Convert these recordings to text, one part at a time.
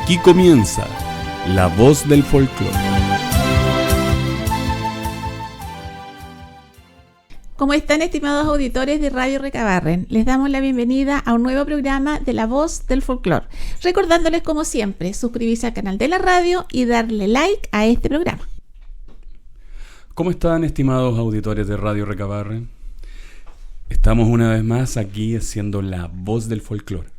Aquí comienza La Voz del Folclore. ¿Cómo están, estimados auditores de Radio Recabarren? Les damos la bienvenida a un nuevo programa de La Voz del Folclore. Recordándoles, como siempre, suscribirse al canal de la radio y darle like a este programa. ¿Cómo están, estimados auditores de Radio Recabarren? Estamos una vez más aquí haciendo La Voz del Folclore.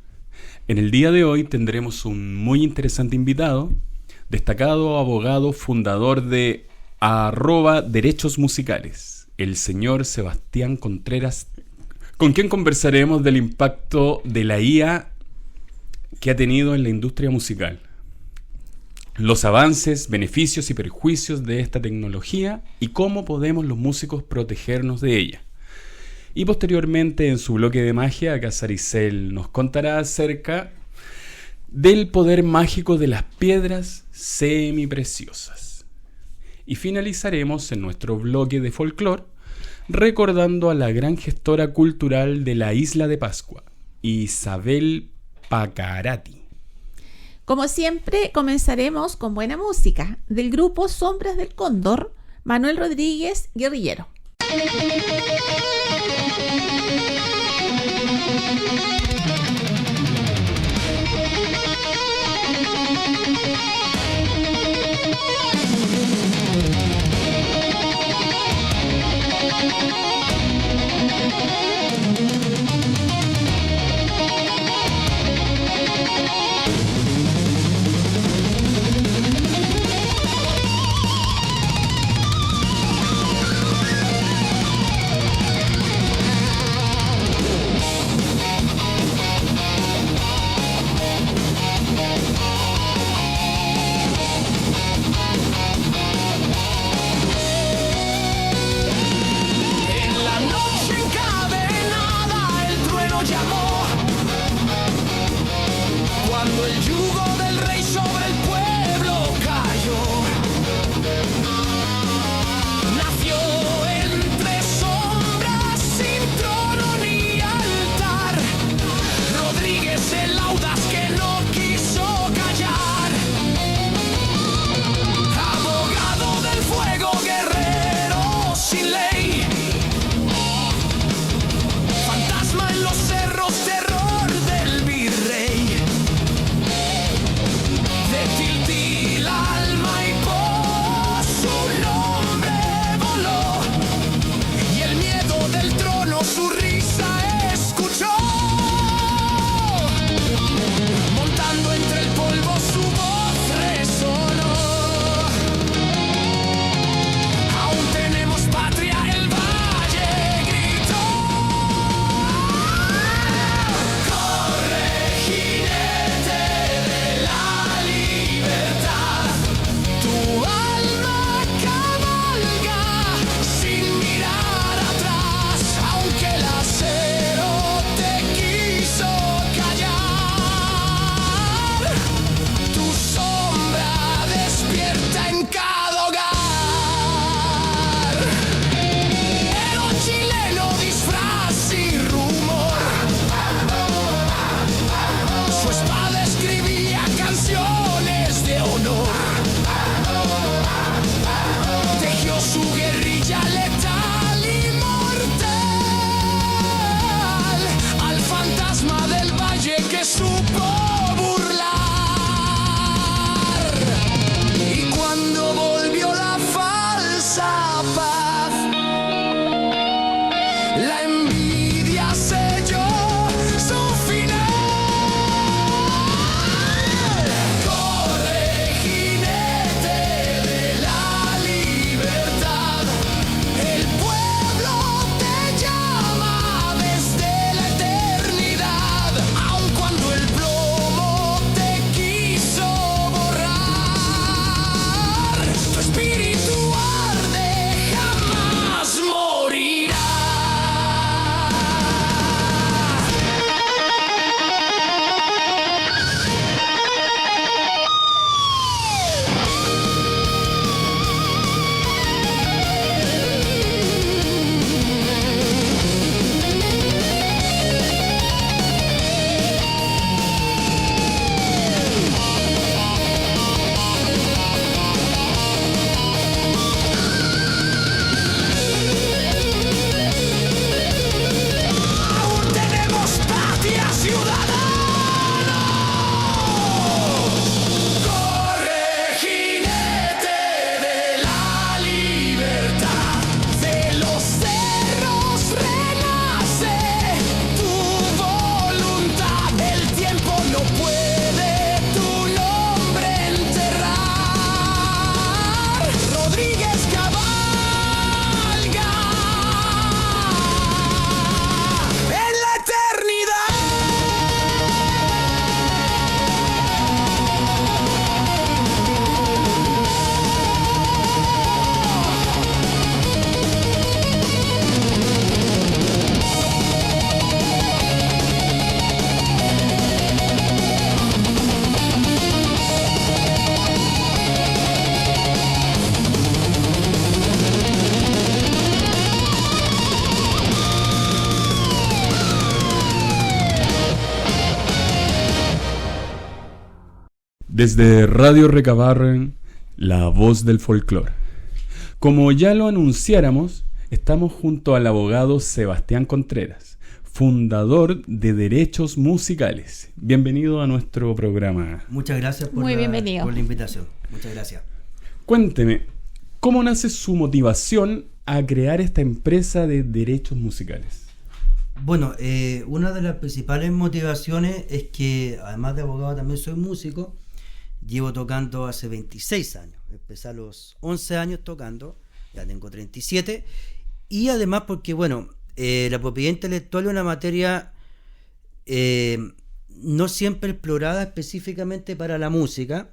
En el día de hoy tendremos un muy interesante invitado, destacado abogado, fundador de @derechos musicales, el señor Sebastián Contreras, con quien conversaremos del impacto de la IA que ha tenido en la industria musical, los avances, beneficios y perjuicios de esta tecnología y cómo podemos los músicos protegernos de ella. Y posteriormente, en su bloque de magia, Casaricel nos contará acerca del poder mágico de las piedras semipreciosas. Y finalizaremos en nuestro bloque de folclore recordando a la gran gestora cultural de la Isla de Pascua, Isabel Pacarati. Como siempre, comenzaremos con buena música del grupo Sombras del Cóndor, Manuel Rodríguez, Guerrillero. Desde Radio Recabarren, la voz del folclore. Como ya lo anunciáramos, estamos junto al abogado Sebastián Contreras, fundador de Derechos Musicales. Bienvenido a nuestro programa. Muchas gracias por la invitación. Muchas gracias. Cuénteme, ¿cómo nace su motivación a crear esta empresa de derechos musicales? Bueno, una de las principales motivaciones es que, además de abogado, también soy músico. Llevo tocando hace 26 años. Empecé a los 11 años tocando, ya tengo 37. Y además porque, bueno, la propiedad intelectual es una materia no siempre explorada específicamente para la música.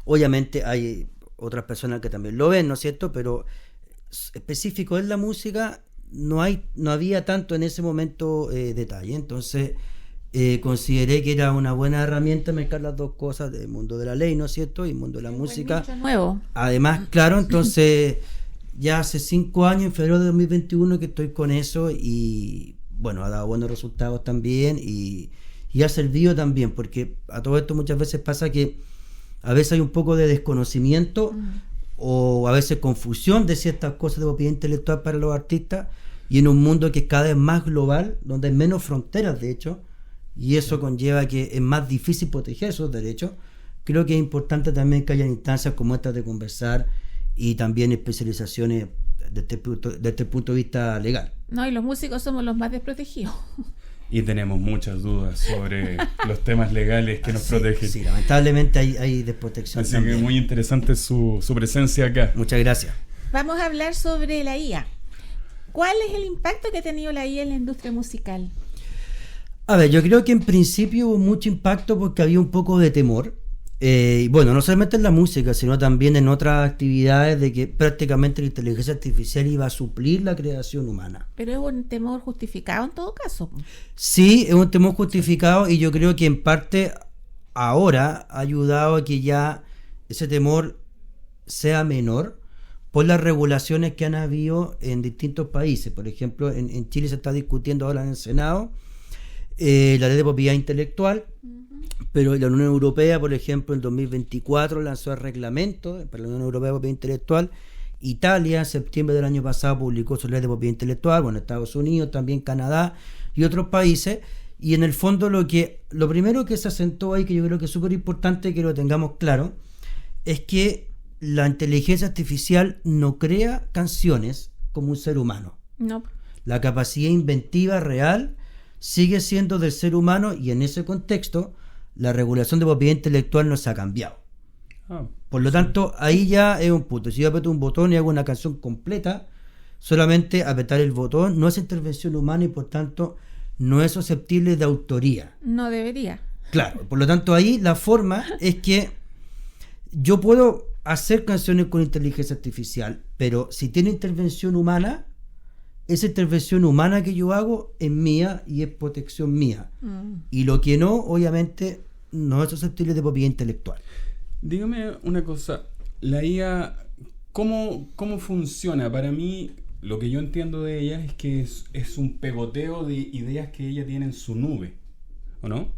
Obviamente hay otras personas que también lo ven, ¿no es cierto? Pero específico en la música no había tanto en ese momento detalle. Entonces consideré que era una buena herramienta mezclar las dos cosas del mundo de la ley, ¿no es cierto? Y el mundo de la música. Nuevo. Además, claro, entonces ya hace 5 años, en febrero de 2021, que estoy con eso y bueno, ha dado buenos resultados también y ha servido también, porque a todo esto muchas veces pasa que a veces hay un poco de desconocimiento o a veces confusión de ciertas cosas de propiedad intelectual para los artistas, y en un mundo que es cada vez más global, donde hay menos fronteras de hecho, y eso conlleva que es más difícil proteger esos derechos. Creo que es importante también que haya instancias como estas de conversar y también especializaciones desde el punto de vista legal. No, y los músicos somos los más desprotegidos. Y tenemos muchas dudas sobre los temas legales que nos protegen. Sí, lamentablemente hay desprotección. Así también. que muy interesante su presencia acá. Muchas gracias. Vamos a hablar sobre la IA. ¿Cuál es el impacto que ha tenido la IA en la industria musical? A ver, yo creo que en principio hubo mucho impacto porque había un poco de temor. Bueno, no solamente en la música, sino también en otras actividades, de que prácticamente la inteligencia artificial iba a suplir la creación humana. Pero es un temor justificado en todo caso. Sí, es un temor justificado, y yo creo que en parte ahora ha ayudado a que ya ese temor sea menor por las regulaciones que han habido en distintos países. Por ejemplo, en Chile se está discutiendo ahora en el Senado la ley de propiedad intelectual. Pero la Unión Europea, por ejemplo, en 2024 lanzó el reglamento para la Unión Europea de Propiedad Intelectual. Italia, en septiembre del año pasado, publicó su ley de propiedad intelectual. Bueno, Estados Unidos, también Canadá y otros países. Y en el fondo lo primero que se asentó ahí, que yo creo que es súper importante que lo tengamos claro, es que la inteligencia artificial no crea canciones como un ser humano. No. La capacidad inventiva real sigue siendo del ser humano, y en ese contexto la regulación de propiedad intelectual no se ha cambiado. Por lo tanto, ahí ya es un punto. Si yo aprieto un botón y hago una canción completa, solamente apretar el botón no es intervención humana y por tanto no es susceptible de autoría. No debería. Claro, por lo tanto ahí la forma es que yo puedo hacer canciones con inteligencia artificial, pero si tiene intervención humana, esa intervención humana que yo hago es mía y es protección mía. Y lo que no, obviamente, no es susceptible de propiedad intelectual. Dígame una cosa, la IA, ¿cómo funciona? Para mí, lo que yo entiendo de ella es que es un pegoteo de ideas que ella tiene en su nube, ¿o no?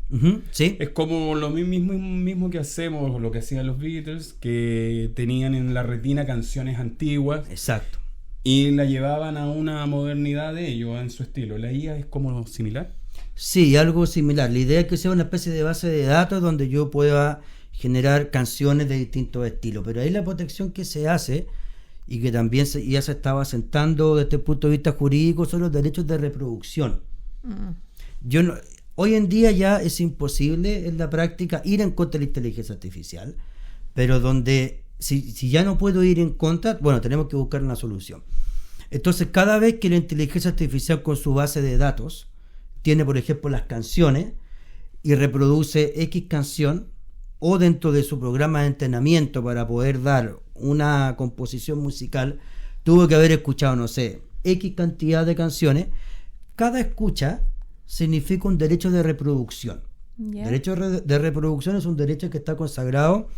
Sí. Es como lo mismo que hacemos, lo que hacían los Beatles, que tenían en la retina canciones antiguas. Exacto. Y la llevaban a una modernidad de ellos, en su estilo. ¿La IA es como similar? Sí, algo similar. La idea es que sea una especie de base de datos donde yo pueda generar canciones de distintos estilos. Pero ahí la protección que se hace, y que también ya se estaba asentando desde el punto de vista jurídico, son los derechos de reproducción. Hoy en día ya es imposible en la práctica ir en contra de la inteligencia artificial, pero donde si ya no puedo ir en contra, bueno, tenemos que buscar una solución. Entonces, cada vez que la inteligencia artificial con su base de datos tiene, por ejemplo, las canciones y reproduce X canción, o dentro de su programa de entrenamiento para poder dar una composición musical, tuvo que haber escuchado, no sé, X cantidad de canciones. Cada escucha significa un derecho de reproducción. Derecho de reproducción es un derecho que está consagrado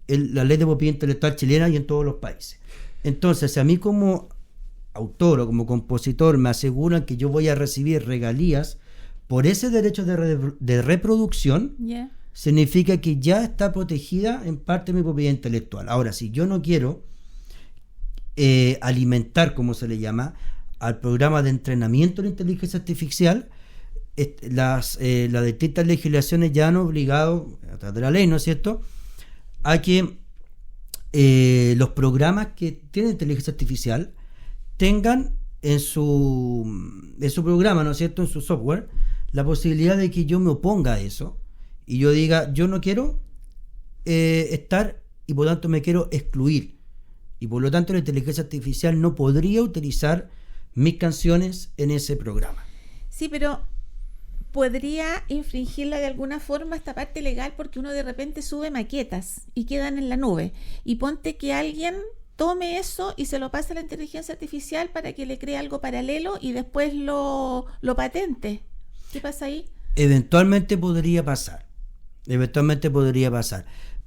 en la ley de propiedad intelectual chilena y en todos los países. Entonces, si a mí como autor o como compositor me aseguran que yo voy a recibir regalías por ese derecho de reproducción, significa que ya está protegida en parte mi propiedad intelectual. Ahora, si yo no quiero alimentar, como se le llama, al programa de entrenamiento de inteligencia artificial, las distintas legislaciones ya han obligado, a través de la ley, ¿no es cierto?, a que los programas que tienen inteligencia artificial tengan en su programa, ¿no es cierto?, en su software, la posibilidad de que yo me oponga a eso y yo diga, yo no quiero estar y por lo tanto me quiero excluir. Y por lo tanto la inteligencia artificial no podría utilizar mis canciones en ese programa. Sí, pero podría infringirla de alguna forma esta parte legal, porque uno de repente sube maquetas y quedan en la nube. Y ponte que alguien tome eso y se lo pase a la inteligencia artificial para que le cree algo paralelo y después lo patente. ¿Qué pasa ahí? Eventualmente podría pasar.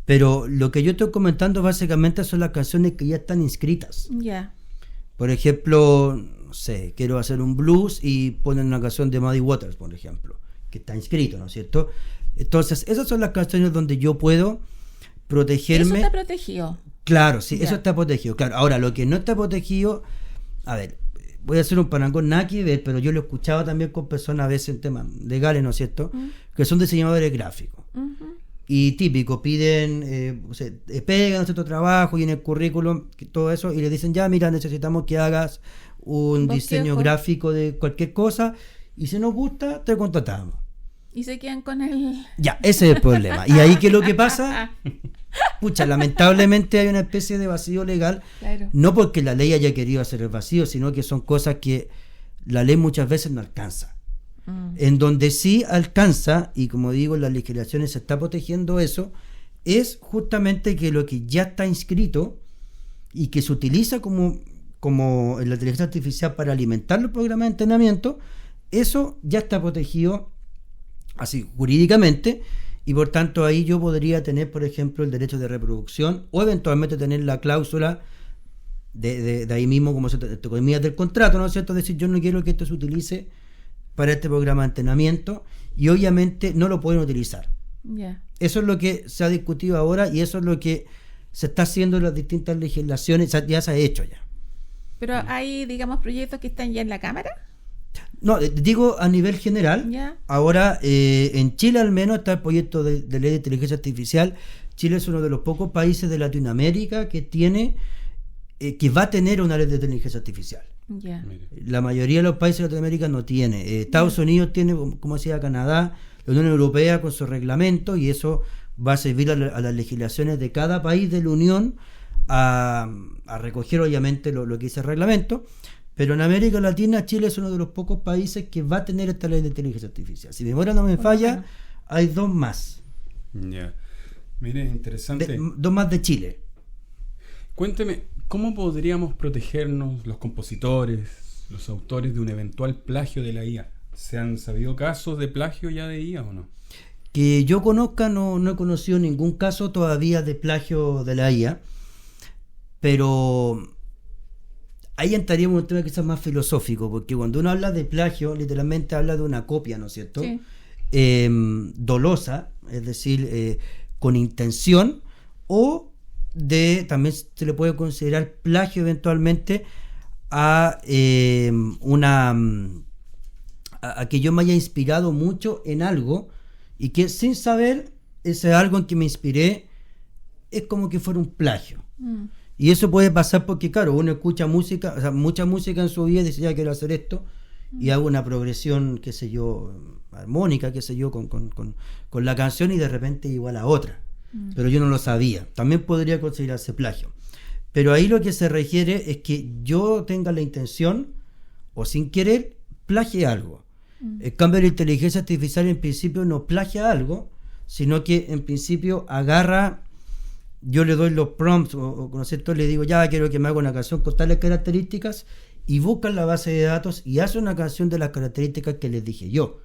Pero lo que yo estoy comentando básicamente son las canciones que ya están inscritas. Ya. Por ejemplo, no sé, quiero hacer un blues y ponen una canción de Muddy Waters, por ejemplo, que está inscrito, ¿no es cierto? Entonces, esas son las canciones donde yo puedo protegerme. Eso está protegido. Claro, sí, Ya. eso está protegido. Claro, ahora, lo que no está protegido, a ver, voy a hacer un parangón, nada que ver, pero yo lo he escuchado también con personas a veces en temas legales, ¿no es cierto?, que son diseñadores gráficos. Y típico, piden, pegan cierto trabajo y en el currículum, todo eso, y le dicen, ya, mira, necesitamos que hagas un diseño gráfico de cualquier cosa, y si nos gusta, te contratamos. Y se quedan con el... Ya, ese es el problema. Y ahí, ¿qué es lo que pasa? Pucha, lamentablemente hay una especie de vacío legal, Claro. no porque la ley haya querido hacer el vacío, sino que son cosas que la ley muchas veces no alcanza. En donde sí alcanza, y como digo, las legislaciones se está protegiendo eso, es justamente que lo que ya está inscrito y que se utiliza como en la inteligencia artificial para alimentar los programas de entrenamiento, eso ya está protegido así jurídicamente, y por tanto ahí yo podría tener, por ejemplo, el derecho de reproducción o eventualmente tener la cláusula de ahí mismo, como se economía del contrato, ¿no es cierto? Es decir, yo no quiero que esto se utilice para este programa de entrenamiento, y obviamente no lo pueden utilizar. Ya. Eso es lo que se ha discutido ahora y eso es lo que se está haciendo en las distintas legislaciones, ya se ha hecho ya. Pero hay, digamos, proyectos que están ya en la Cámara. No, digo a nivel general. Ya. Ahora, en Chile al menos está el proyecto de ley de inteligencia artificial. Chile es uno de los pocos países de Latinoamérica que tiene, que va a tener una ley de inteligencia artificial. Ya. La mayoría de los países de Latinoamérica no tiene. Estados Unidos tiene, como decía Canadá, la Unión Europea con su reglamento, y eso va a servir a las legislaciones de cada país de la Unión a recoger obviamente lo que dice el reglamento. Pero en América Latina, Chile es uno de los pocos países que va a tener esta ley de inteligencia artificial. Si mi memoria no me falla, hay dos más. Ya. Mire, interesante. Dos más de Chile. Cuénteme, ¿cómo podríamos protegernos los compositores, los autores de un eventual plagio de la IA? ¿Se han sabido casos de plagio ya de IA o no? Que yo conozca, no he conocido ningún caso todavía de plagio de la IA, pero ahí entraríamos en un tema quizás más filosófico, porque cuando uno habla de plagio, literalmente habla de una copia, ¿no es cierto? Sí. Dolosa, es decir, con intención, o también se le puede considerar plagio eventualmente a que yo me haya inspirado mucho en algo y que sin saber ese algo en que me inspiré es como que fuera un plagio. Y eso puede pasar porque, claro, uno escucha música, o sea, mucha música en su vida y dice, ya quiero hacer esto, y hago una progresión, qué sé yo, armónica, qué sé yo, con la canción, y de repente igual a otra. Pero yo no lo sabía. También podría considerarse plagio. Pero ahí lo que se requiere es que yo tenga la intención, o sin querer, plagie algo. En cambio, la inteligencia artificial en principio no plagia algo, sino que en principio agarra, yo le doy los prompts, o ¿no es cierto? Le digo, ya quiero que me haga una canción con tales características, y busca en la base de datos y hace una canción de las características que les dije yo.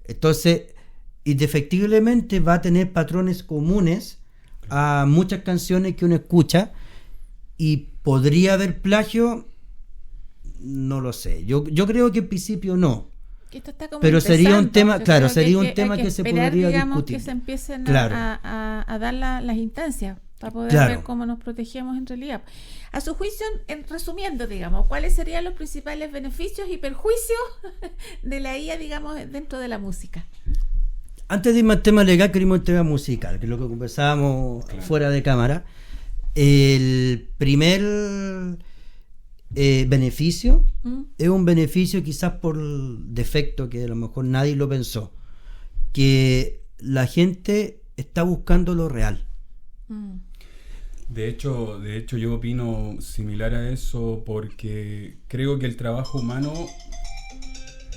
Entonces, indefectiblemente va a tener patrones comunes a muchas canciones que uno escucha, y podría haber plagio, no lo sé. Yo creo que en principio no. Que esto está como pero sería un empezando. tema, Yo claro, creo sería un hay tema que se esperar, podría digamos, discutir. que se empiecen Claro. a dar las instancias para poder Claro. ver cómo nos protegemos en realidad. A su juicio, resumiendo, digamos, ¿cuáles serían los principales beneficios y perjuicios de la IA, digamos, dentro de la música? Antes de irme al tema legal, queremos el tema musical, que es lo que conversábamos fuera de cámara. El primer beneficio es un beneficio quizás por defecto, que a lo mejor nadie lo pensó, que la gente está buscando lo real. De hecho, yo opino similar a eso porque creo que el trabajo humano...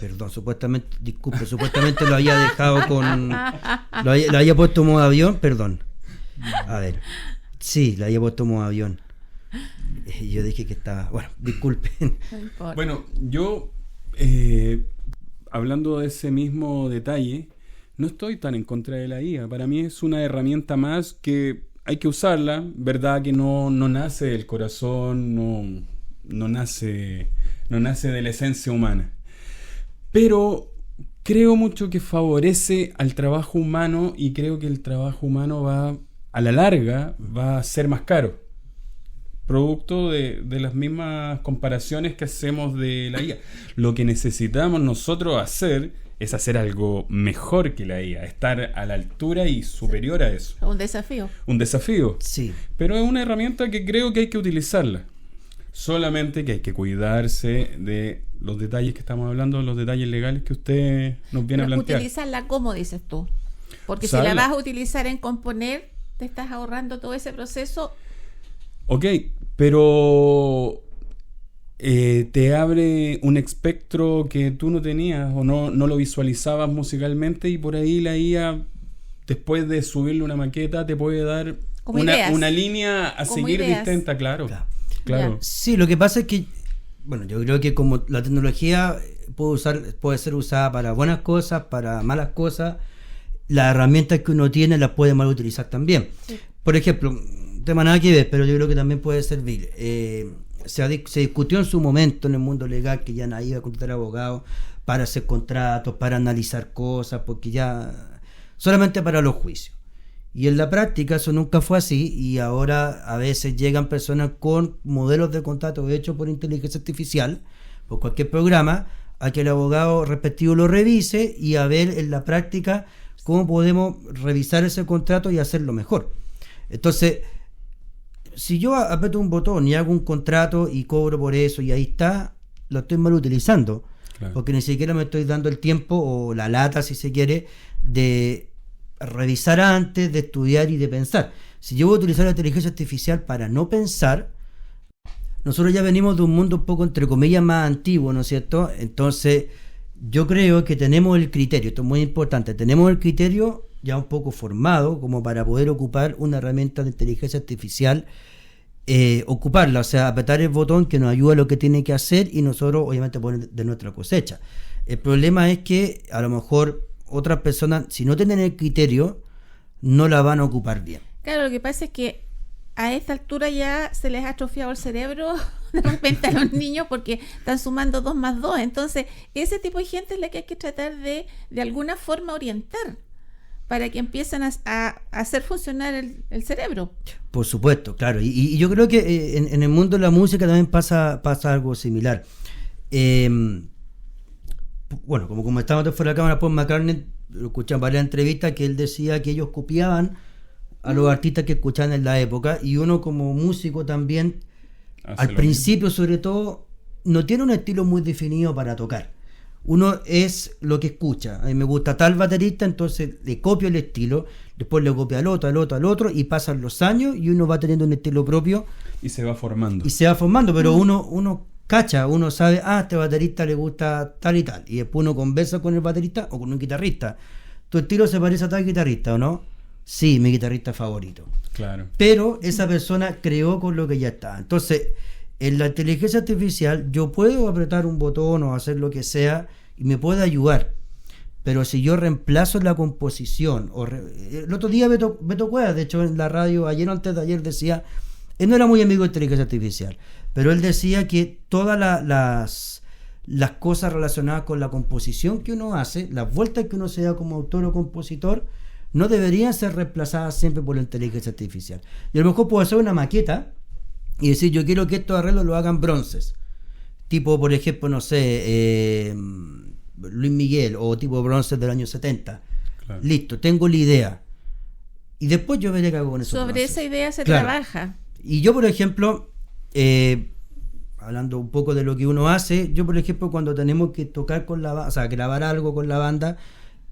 Perdón, supuestamente lo había dejado con... Lo había puesto en modo avión, perdón. A ver, sí, lo había puesto en modo avión. Yo dije que estaba... Bueno, disculpen. No importa. Bueno, yo, hablando de ese mismo detalle, no estoy tan en contra de la IA. Para mí es una herramienta más que hay que usarla. Verdad que no nace del corazón, no nace de la esencia humana. Pero creo mucho que favorece al trabajo humano y creo que el trabajo humano a la larga va a ser más caro. Producto de las mismas comparaciones que hacemos de la IA. Lo que necesitamos nosotros hacer es hacer algo mejor que la IA, estar a la altura y superior a eso. Un desafío. Un desafío. Sí. Pero es una herramienta que creo que hay que utilizarla. Solamente que hay que cuidarse de los detalles que estamos hablando, los detalles legales que usted nos viene a plantear. Utilizarla como dices tú. Porque si la vas a utilizar en componer, te estás ahorrando todo ese proceso. Ok, pero te abre un espectro que tú no tenías o no lo visualizabas musicalmente, y por ahí la IA, después de subirle una maqueta, te puede dar una línea a como seguir ideas. distinta, claro. Ya. Sí, lo que pasa es que, bueno, yo creo que como la tecnología puede ser usada para buenas cosas, para malas cosas, las herramientas que uno tiene las puede mal utilizar también. Sí. Por ejemplo, no tengo nada que ver, pero yo creo que también puede servir. Se discutió en su momento en el mundo legal que ya nadie iba a contratar abogados para hacer contratos, para analizar cosas, porque ya solamente para los juicios. Y en la práctica eso nunca fue así, y ahora a veces llegan personas con modelos de contrato hechos por inteligencia artificial, por cualquier programa, a que el abogado respectivo lo revise y a ver en la práctica cómo podemos revisar ese contrato y hacerlo mejor. Entonces, si yo aprieto un botón y hago un contrato y cobro por eso y ahí está, lo estoy mal utilizando, claro, porque ni siquiera me estoy dando el tiempo o la lata, si se quiere, de revisar antes, de estudiar y de pensar. Si yo voy a utilizar la inteligencia artificial para no pensar, nosotros ya venimos de un mundo un poco, entre comillas, más antiguo, ¿no es cierto? Entonces, yo creo que tenemos el criterio, esto es muy importante, tenemos el criterio ya un poco formado como para poder ocupar una herramienta de inteligencia artificial, ocuparla, o sea, apretar el botón que nos ayuda a lo que tiene que hacer y nosotros obviamente poner de nuestra cosecha. El problema es que a lo mejor otras personas, si no tienen el criterio, no la van a ocupar bien. Claro, lo que pasa es que a esta altura ya se les ha atrofiado el cerebro de repente a los niños porque están sumando 2 más 2. Entonces, ese tipo de gente es la que hay que tratar de alguna forma orientar para que empiecen a hacer funcionar el cerebro. Por supuesto, claro. Y yo creo que en el mundo de la música también pasa algo similar. Bueno, como estábamos de fuera de la cámara, Paul McCartney, lo escuché en varias entrevistas, que él decía que ellos copiaban a los artistas que escuchaban en la época, y uno como músico también, al principio sobre todo, no tiene un estilo muy definido para tocar. Uno es lo que escucha. A mí me gusta tal baterista, entonces le copio el estilo, después le copio al otro, y pasan los años y uno va teniendo un estilo propio. Y se va formando. Pero uno cacha, uno sabe, a este baterista le gusta tal y tal, y después uno conversa con el baterista o con un guitarrista. ¿Tu estilo se parece a tal guitarrista o no? Sí, mi guitarrista favorito. Claro. Pero esa persona creó con lo que ya está. Entonces, en la inteligencia artificial yo puedo apretar un botón o hacer lo que sea y me puede ayudar. Pero si yo reemplazo la composición, el otro día Beto Cuevas, de hecho en la radio ayer o antes de ayer decía, él no era muy amigo de inteligencia artificial, pero él decía que todas las cosas relacionadas con la composición que uno hace, las vueltas que uno se da como autor o compositor, no deberían ser reemplazadas siempre por la inteligencia artificial. Y a lo mejor puedo hacer una maqueta y decir, yo quiero que estos arreglos lo hagan bronces. Tipo, por ejemplo, no sé, Luis Miguel o tipo bronces del año 70. Claro. Listo, tengo la idea. Y después yo veré qué hago con eso. Sobre esa idea se trabaja. Y yo, por ejemplo, hablando un poco de lo que uno hace, yo, por ejemplo, cuando tenemos que tocar con la banda, o sea, grabar algo con la banda,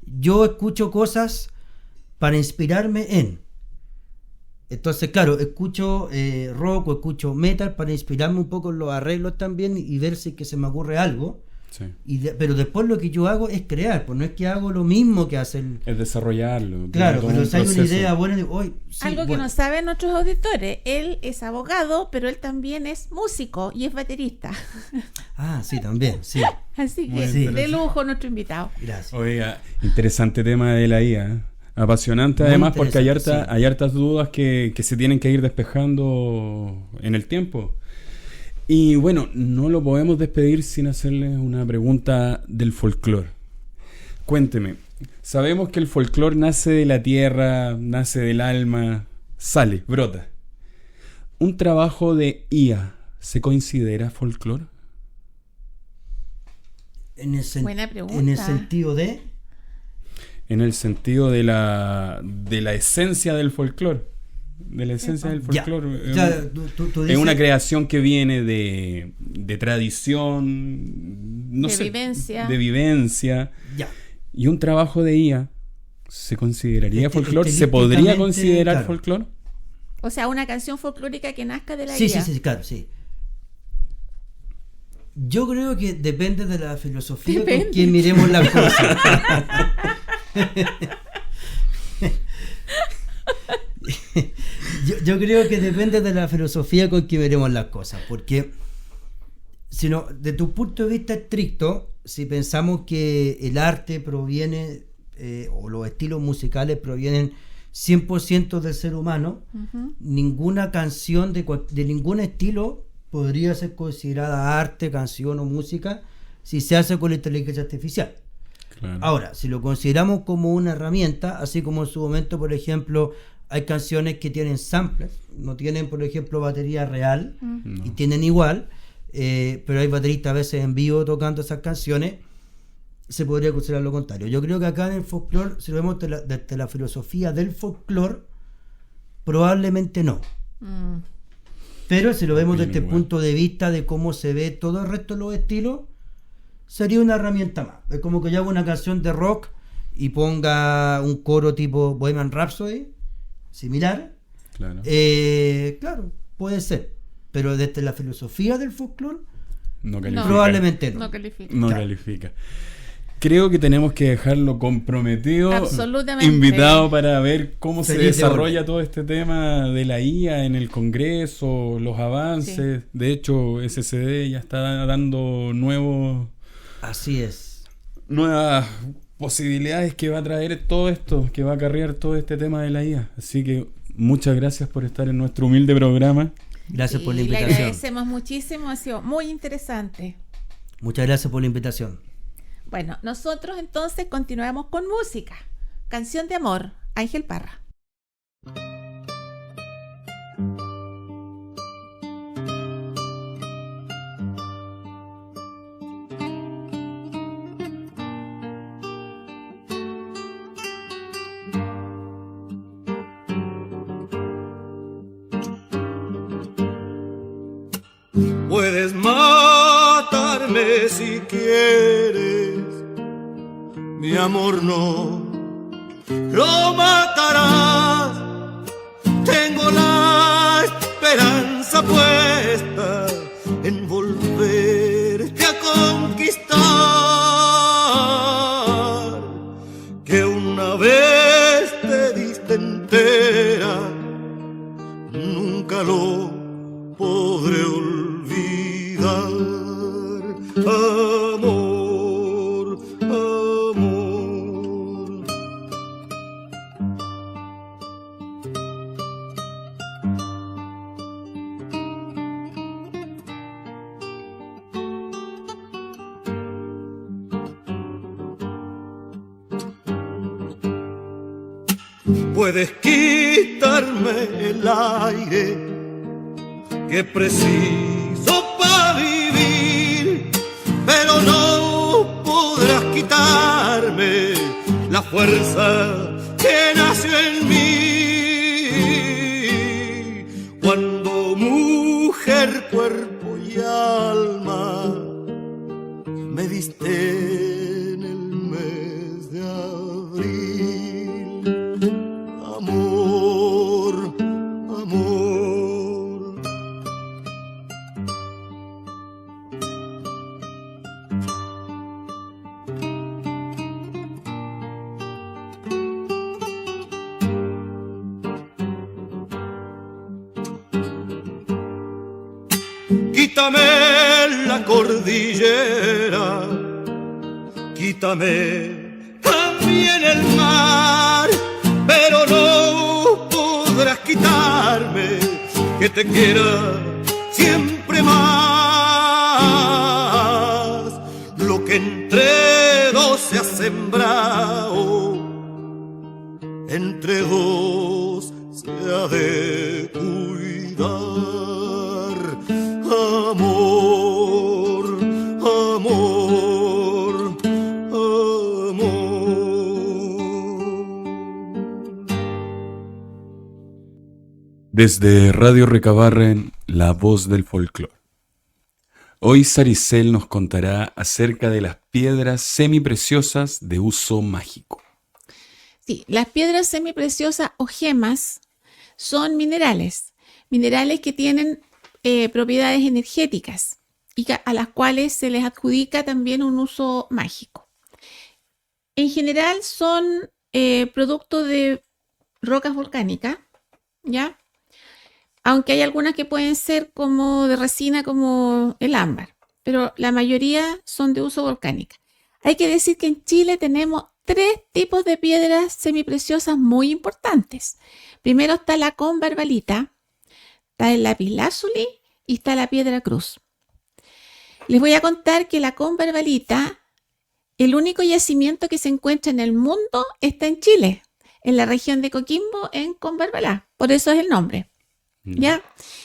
yo escucho cosas para inspirarme en. Entonces, claro, escucho rock o escucho metal para inspirarme un poco en los arreglos también y ver si es que se me ocurre algo. Sí. Pero después lo que yo hago es crear, pues no es que hago lo mismo que hace el... Es desarrollarlo. Claro, pero si hay una idea buena, digo, hoy sí, algo que no saben nuestros auditores, él es abogado, pero él también es músico y es baterista. Ah, sí, también, sí. Así que sí, de lujo nuestro invitado. Gracias. Oiga, interesante tema de la IA. Apasionante. Muy además porque hay hartas dudas que se tienen que ir despejando en el tiempo. Y bueno, no lo podemos despedir sin hacerles una pregunta del folclore. Cuénteme, sabemos que el folclore nace de la tierra, nace del alma, sale, brota. ¿Un trabajo de IA se considera folclore? Buena pregunta. En el sentido de... En el sentido de la esencia del folclore. De la esencia del folclore. Tú es una creación que viene de tradición, no sé, de vivencia. Ya. Y un trabajo de IA ¿se consideraría folclore? ¿Se podría considerar folclore? O sea, una canción folclórica que nazca de la IA. Sí, claro, sí. Yo creo que depende de la filosofía con que miremos las cosas. yo creo que depende de la filosofía con que veremos las cosas, porque si no, de tu punto de vista estricto, si pensamos que el arte proviene o los estilos musicales provienen 100% del ser humano, ninguna canción de ningún estilo podría ser considerada arte, canción o música si se hace con la inteligencia artificial. Claro. Ahora, si lo consideramos como una herramienta, así como en su momento, por ejemplo, hay canciones que tienen samples, no tienen, por ejemplo, batería real, y tienen igual, pero hay bateristas a veces en vivo tocando esas canciones, se podría considerar lo contrario. Yo creo que acá en el folclore, si lo vemos desde la filosofía del folclore, probablemente no. Pero si lo vemos desde el punto de vista de cómo se ve todo el resto de los estilos, sería una herramienta más. Es como que yo hago una canción de rock y ponga un coro tipo Bohemian Rhapsody, similar. Claro. Claro, puede ser. Pero desde la filosofía del folclore, probablemente no. No califica. No califica. Creo que tenemos que dejarlo comprometido, absolutamente invitado para ver cómo se desarrolla todo este tema de la IA en el Congreso, los avances. Sí. De hecho, SCD ya está dando nuevas posibilidades que va a traer todo esto, que va a acarrear todo este tema de la IA. Así que muchas gracias por estar en nuestro humilde programa. Gracias por la Le invitación. agradecemos muchísimo, ha sido muy interesante. Muchas gracias por la invitación. Bueno, nosotros entonces continuamos con música. Canción de amor, Ángel Parra. Puedes matarme si quieres, mi amor no lo matarás. Tengo la esperanza puesta en volverte a conquistar, que una vez te diste entera, nunca lo podré olvidar. Amor, amor. puedes quitarme el aire que preciso para vivir, pero no podrás quitarme la fuerza que nació en mí. Cuando mujer, cuerpo y alma me diste en el mes de abril, amor, amor. Quítame la cordillera, quítame también el mar, pero no podrás quitarme que te quiera siempre más. Lo que entre dos se ha sembrado, entre dos se ha de cuidar. Amor, amor, amor. Desde Radio Recabarren, la voz del folclore. Hoy Saricel nos contará acerca de las piedras semipreciosas de uso mágico. Sí, las piedras semipreciosas o gemas son minerales que tienen propiedades energéticas y a las cuales se les adjudica también un uso mágico. En general son producto de rocas volcánicas, ¿ya? Aunque hay algunas que pueden ser como de resina, como el ámbar, pero la mayoría son de uso volcánica. Hay que decir que en Chile tenemos 3 tipos de piedras semipreciosas muy importantes. Primero está la conbarbalita, está el lapislázuli y está la piedra cruz. Les voy a contar que la conbarbalita, el único yacimiento que se encuentra en el mundo está en Chile, en la región de Coquimbo, en Conbarbalá. Por eso es el nombre. ¿Ya?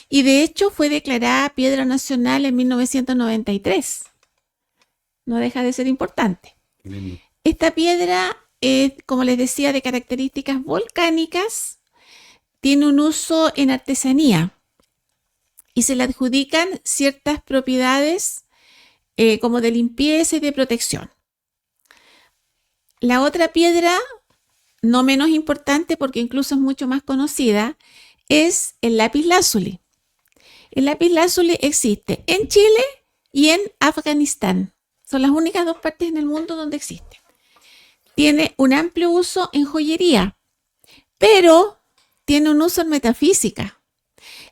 Y de hecho fue declarada piedra nacional en 1993. No deja de ser importante. Esta piedra es, como les decía, de características volcánicas, tiene un uso en artesanía y se le adjudican ciertas propiedades como de limpieza y de protección. La otra piedra, no menos importante porque incluso es mucho más conocida, es el lapislázuli. El lapislázuli existe en Chile y en Afganistán. Son las únicas 2 partes en el mundo donde existe. Tiene un amplio uso en joyería, pero tiene un uso en metafísica.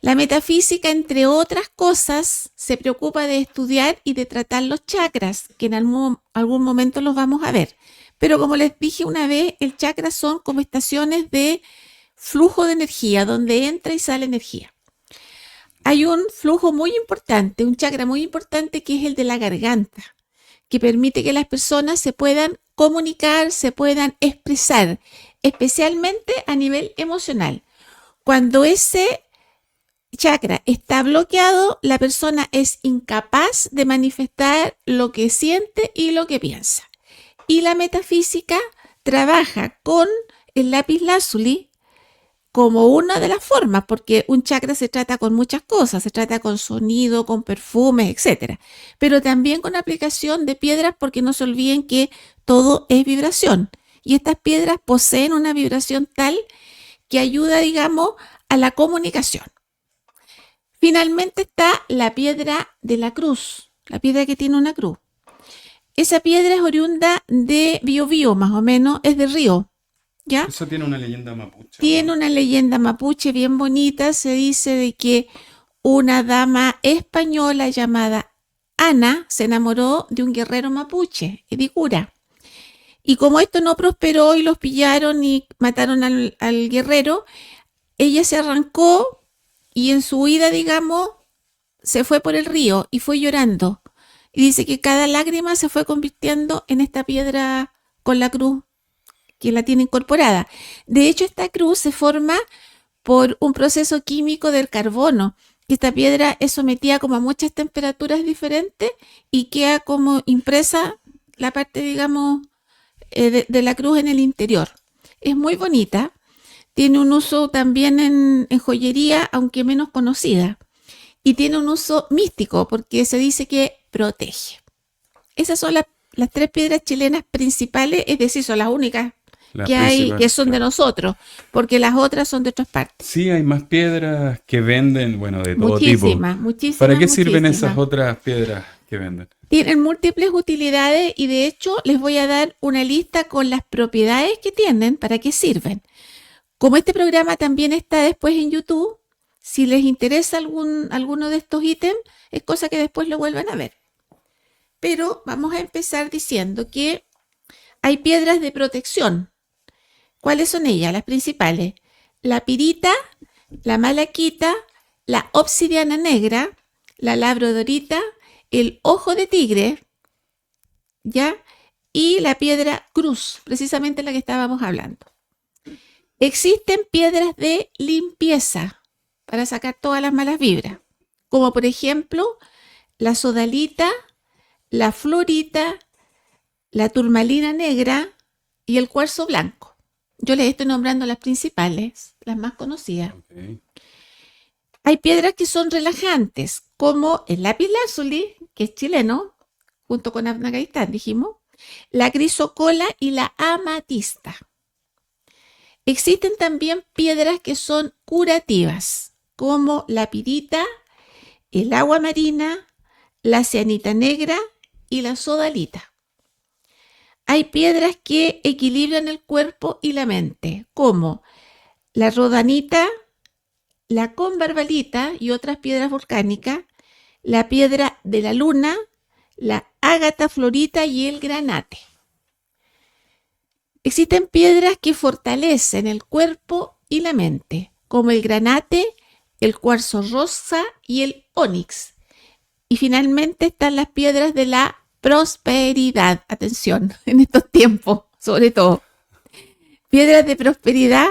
La metafísica, entre otras cosas, se preocupa de estudiar y de tratar los chakras, que en algún momento los vamos a ver. Pero como les dije una vez, el chakra son como estaciones de flujo de energía, donde entra y sale energía. Hay un flujo muy importante, un chakra muy importante que es el de la garganta, que permite que las personas se puedan comunicar, se puedan expresar, especialmente a nivel emocional. Cuando ese chakra está bloqueado, la persona es incapaz de manifestar lo que siente y lo que piensa. Y la metafísica trabaja con el lapislázuli como una de las formas, porque un chakra se trata con muchas cosas, se trata con sonido, con perfumes, etc. Pero también con aplicación de piedras, porque no se olviden que todo es vibración. Y estas piedras poseen una vibración tal que ayuda, digamos, a la comunicación. Finalmente está la piedra de la cruz, la piedra que tiene una cruz. Esa piedra es oriunda de Biobío, más o menos, es de Río. ¿Ya? Eso tiene una leyenda mapuche. Tiene una leyenda mapuche bien bonita. Se dice de que una dama española llamada Ana se enamoró de un guerrero mapuche, Edicura. Y como esto no prosperó y los pillaron y mataron al guerrero, ella se arrancó y en su huida, digamos, se fue por el río y fue llorando. Y dice que cada lágrima se fue convirtiendo en esta piedra con la cruz que la tiene incorporada. De hecho, esta cruz se forma por un proceso químico del carbono, que esta piedra es sometida como a muchas temperaturas diferentes y queda como impresa la parte, digamos, de la cruz en el interior. Es muy bonita, tiene un uso también en joyería, aunque menos conocida, y tiene un uso místico porque se dice que protege. Esas son las 3 piedras chilenas principales, es decir, son las únicas Las que hay, principales, que son de claro. nosotros, porque las otras son de otras partes. Sí, hay más piedras que venden, bueno, de todo tipo. Muchísimas. ¿Para qué sirven muchísimas. esas otras piedras que venden? Tienen múltiples utilidades y de hecho les voy a dar una lista con las propiedades que tienen, para qué sirven. Como este programa también está después en YouTube, si les interesa alguno de estos ítems, es cosa que después lo vuelvan a ver. Pero vamos a empezar diciendo que hay piedras de protección. ¿Cuáles son ellas? Las principales: la pirita, la malaquita, la obsidiana negra, la labradorita, el ojo de tigre, ¿ya? Y la piedra cruz, precisamente la que estábamos hablando. Existen piedras de limpieza para sacar todas las malas vibras, como por ejemplo la sodalita, la fluorita, la turmalina negra y el cuarzo blanco. Yo les estoy nombrando las principales, las más conocidas. Okay. Hay piedras que son relajantes, como el lapislázuli, que es chileno, junto con Afganistán, dijimos, la crisocola y la amatista. Existen también piedras que son curativas, como la pirita, el agua marina, la cianita negra y la sodalita. Hay piedras que equilibran el cuerpo y la mente, como la rodanita, la conbarbalita y otras piedras volcánicas, la piedra de la luna, la ágata florita y el granate. Existen piedras que fortalecen el cuerpo y la mente, como el granate, el cuarzo rosa y el ónix. Y finalmente están las piedras de la prosperidad. Atención, en estos tiempos, sobre todo. Piedras de prosperidad,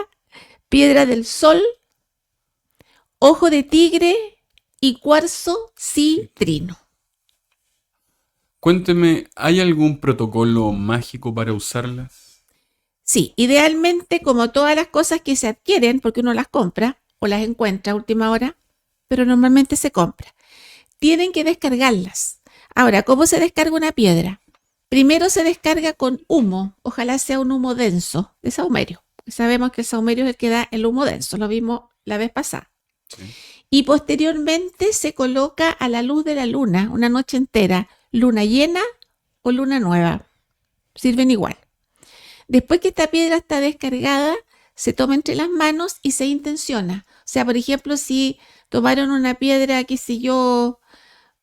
piedra del sol, ojo de tigre y cuarzo citrino. Cuénteme, ¿hay algún protocolo mágico para usarlas? Sí, idealmente, como todas las cosas que se adquieren, porque uno las compra o las encuentra a última hora, pero normalmente se compra, tienen que descargarlas. Ahora, ¿cómo se descarga una piedra? Primero se descarga con humo, ojalá sea un humo denso de sahumerio. Sabemos que el sahumerio es el que da el humo denso, lo vimos la vez pasada. Sí. Y posteriormente se coloca a la luz de la luna una noche entera, luna llena o luna nueva. Sirven igual. Después que esta piedra está descargada, se toma entre las manos y se intenciona. O sea, por ejemplo, si tomaron una piedra, qué sé yo,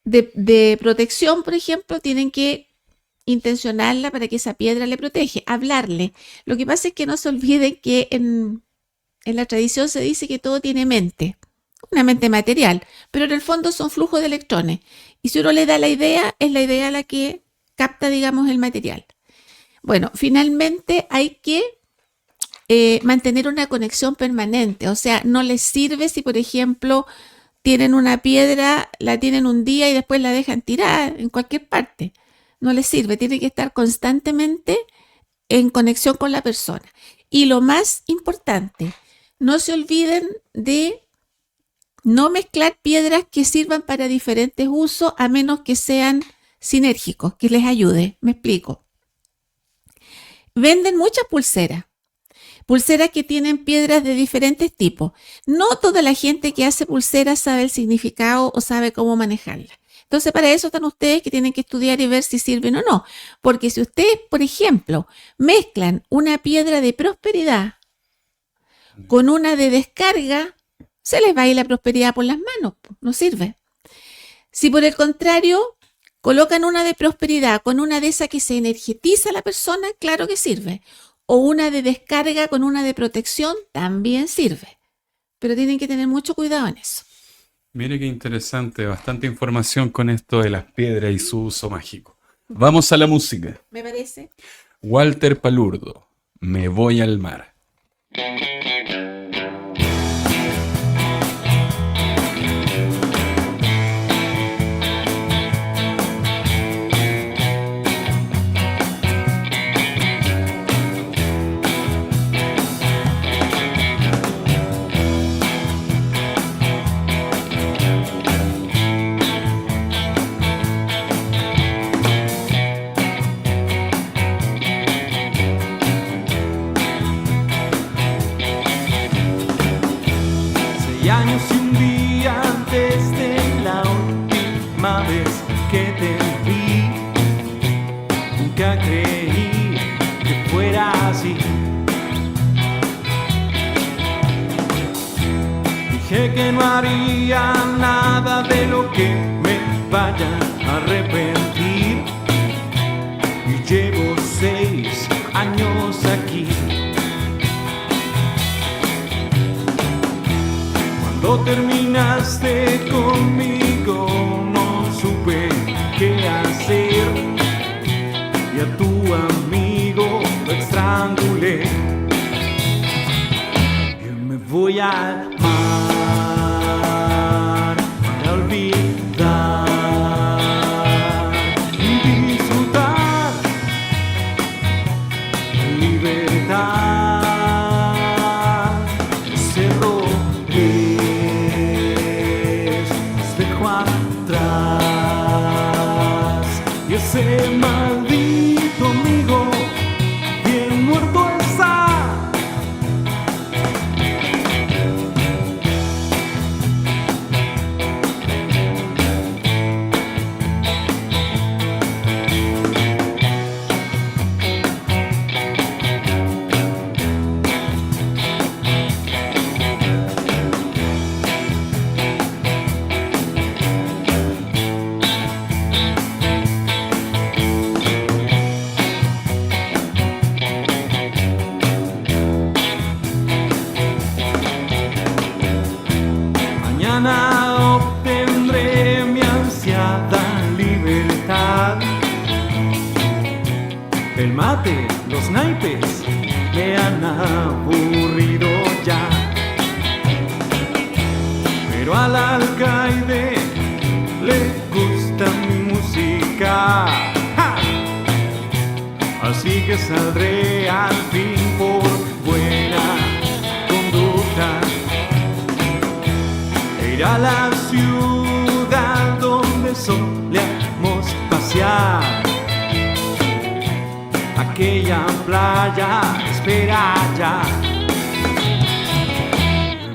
de protección, por ejemplo, tienen que intencionarla para que esa piedra le protege, hablarle. Lo que pasa es que no se olviden que en la tradición se dice que todo tiene mente, una mente material, pero en el fondo son flujos de electrones. Y si uno le da la idea, es la idea la que capta, digamos, el material. Bueno, finalmente hay que mantener una conexión permanente. O sea, no les sirve si, por ejemplo, tienen una piedra, la tienen un día y después la dejan tirada en cualquier parte. No les sirve, tiene que estar constantemente en conexión con la persona. Y lo más importante, no se olviden de no mezclar piedras que sirvan para diferentes usos, a menos que sean sinérgicos, que les ayude. Me explico. Venden muchas pulseras que tienen piedras de diferentes tipos. No toda la gente que hace pulseras sabe el significado o sabe cómo manejarla. Entonces, para eso están ustedes que tienen que estudiar y ver si sirven o no. Porque si ustedes, por ejemplo, mezclan una piedra de prosperidad con una de descarga, se les va a ir la prosperidad por las manos. No sirve. Si por el contrario colocan una de prosperidad con una de esa que se energetiza a la persona, claro que sirve. O una de descarga con una de protección, también sirve. Pero tienen que tener mucho cuidado en eso. Mire qué interesante, bastante información con esto de las piedras y su uso mágico. Vamos a la música. Me parece. Walter Palurdo, Me voy al mar. Años y un día desde la última vez que te vi, nunca creí que fuera así. Dije que no haría nada de lo que me vaya a arrepentir, y llevo 6 años aquí. Cuando terminaste conmigo no supe qué hacer, y a tu amigo lo estrangulé. Yo me voy al mar para olvidar y disfrutar la libertad. Cerró y ese maldito amigo bien muerto está. Mañana obtendré mi ansiada libertad. El mate, los naipes me han aburrido ya, pero al alcaide le gusta mi música. ¡Ja! Así que saldré al fin por buena conducta. Ir a la ciudad donde solíamos pasear. Aquella playa espera ya.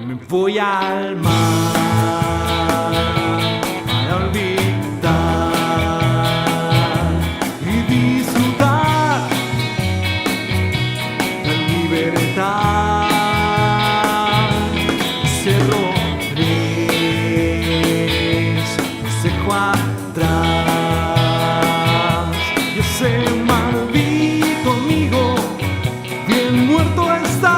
Me voy al mar para olvidar y disfrutar la libertad. Cerró dejo atrás y ese maldito amigo bien muerto está.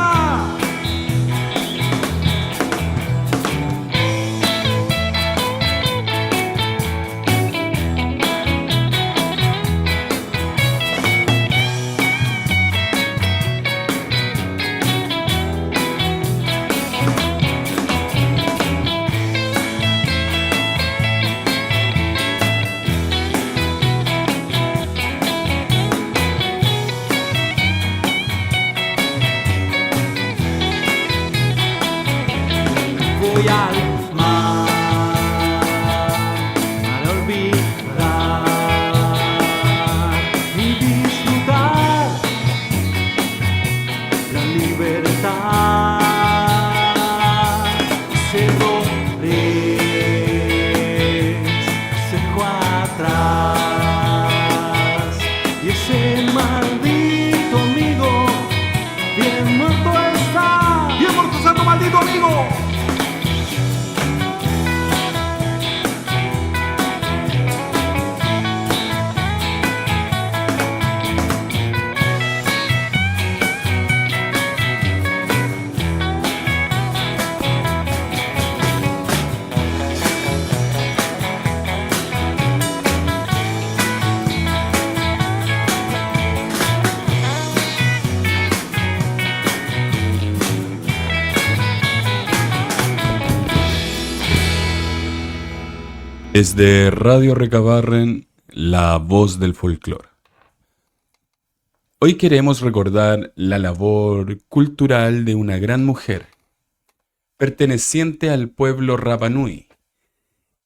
Desde Radio Recabarren, la voz del folclore. Hoy queremos recordar la labor cultural de una gran mujer, perteneciente al pueblo Rapa Nui,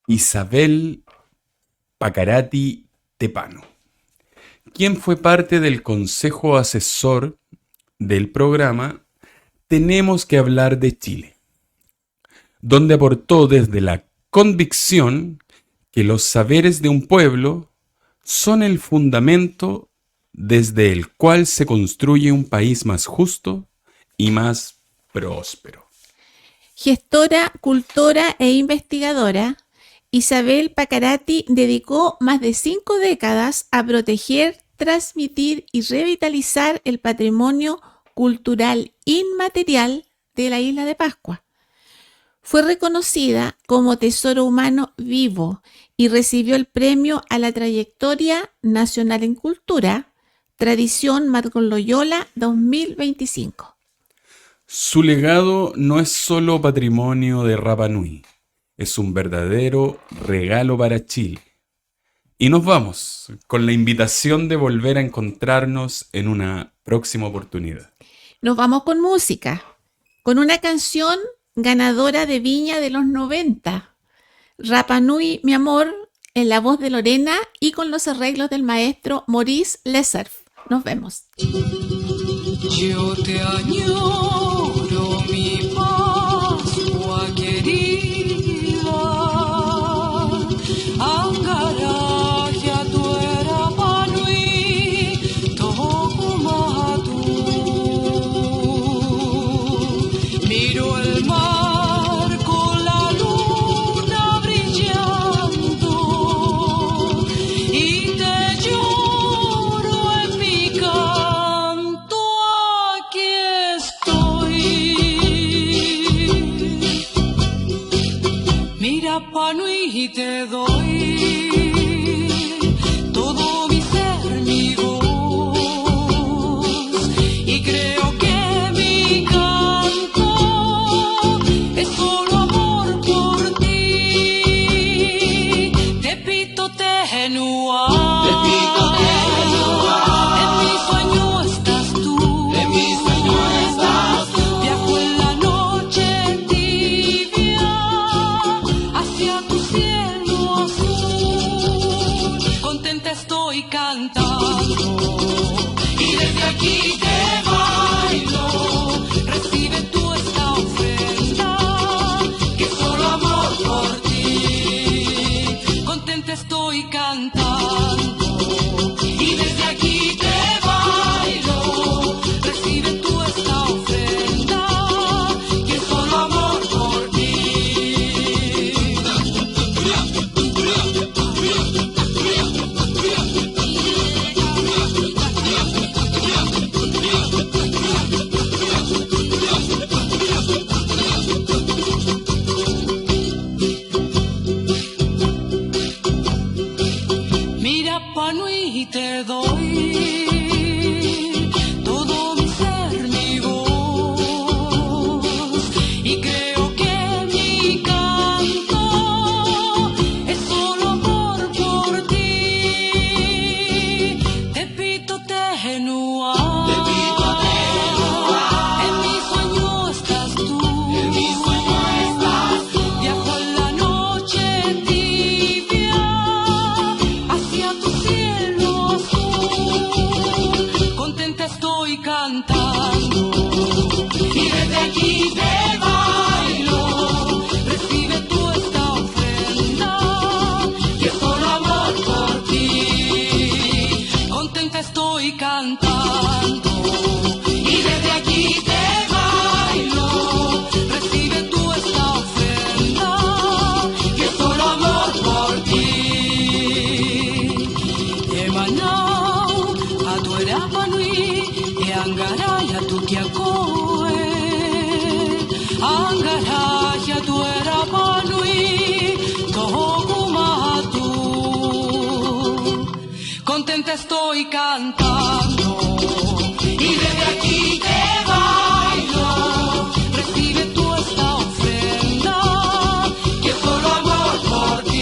Isabel Pacarati Tepano, quien fue parte del consejo asesor del programa Tenemos que hablar de Chile, donde aportó desde la convicción que los saberes de un pueblo son el fundamento desde el cual se construye un país más justo y más próspero. Gestora, cultora e investigadora, Isabel Pacarati dedicó más de 5 décadas a proteger, transmitir y revitalizar el patrimonio cultural inmaterial de la isla de Pascua. Fue reconocida como Tesoro Humano Vivo y recibió el premio a la Trayectoria Nacional en Cultura, Tradición Marcos Loyola 2025. Su legado no es solo patrimonio de Rapa Nui, es un verdadero regalo para Chile. Y nos vamos con la invitación de volver a encontrarnos en una próxima oportunidad. Nos vamos con música, con una canción ganadora de Viña de los 90, Rapa Nui, mi amor, en la voz de Lorena y con los arreglos del maestro Maurice Lecerf. Nos vemos. Yo te añoro, mi Pascua querida, Angaraya tu era Panui, Tokumatu. Miro el mar con la luna brillando y te lloro en mi canto, aquí estoy. Mira, Panui, y te doy todo mi ser, mi voz, y creo que mi canto es solo amor por ti. Te pito tenua, en mi sueño estás tú, viajo en la noche tibia hacia tu cielo azul, contenta estoy cantando y desde aquí te bailo. Recibe tú esta ofrenda que es solo amor por ti, contenta estoy cantando y desde aquí te bailo. Recibe tú esta ofrenda que es solo amor por ti. Mira, Panui, y te doy todo mi ser, mi voz, y creo que mi canto es solo amor por ti. Te pito tenua, en mi sueño estás tú, viajo en la noche tibia hacia tu cielo azul, contenta estoy cantando y desde aquí te bailo. Recibe tú esta ofrenda que es solo amor por ti, contenta estoy cantando y desde aquí te bailo. Recibe tú esta ofrenda que es solo amor por ti. Emanao a tu Rapa Nui, e Angaraya tu Kiakoe, Angaraya tu Rapa Nui, Tokumatu. Contenta estoy cantando y desde aquí te bailo. Recibe tú esta ofrenda que es solo amor por ti,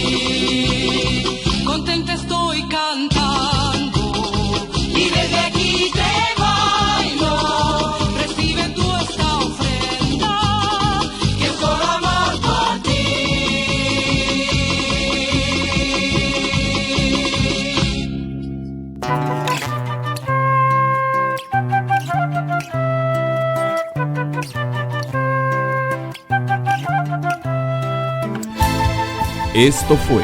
Esto fue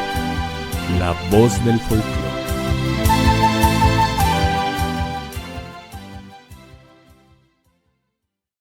La Voz del Folclore.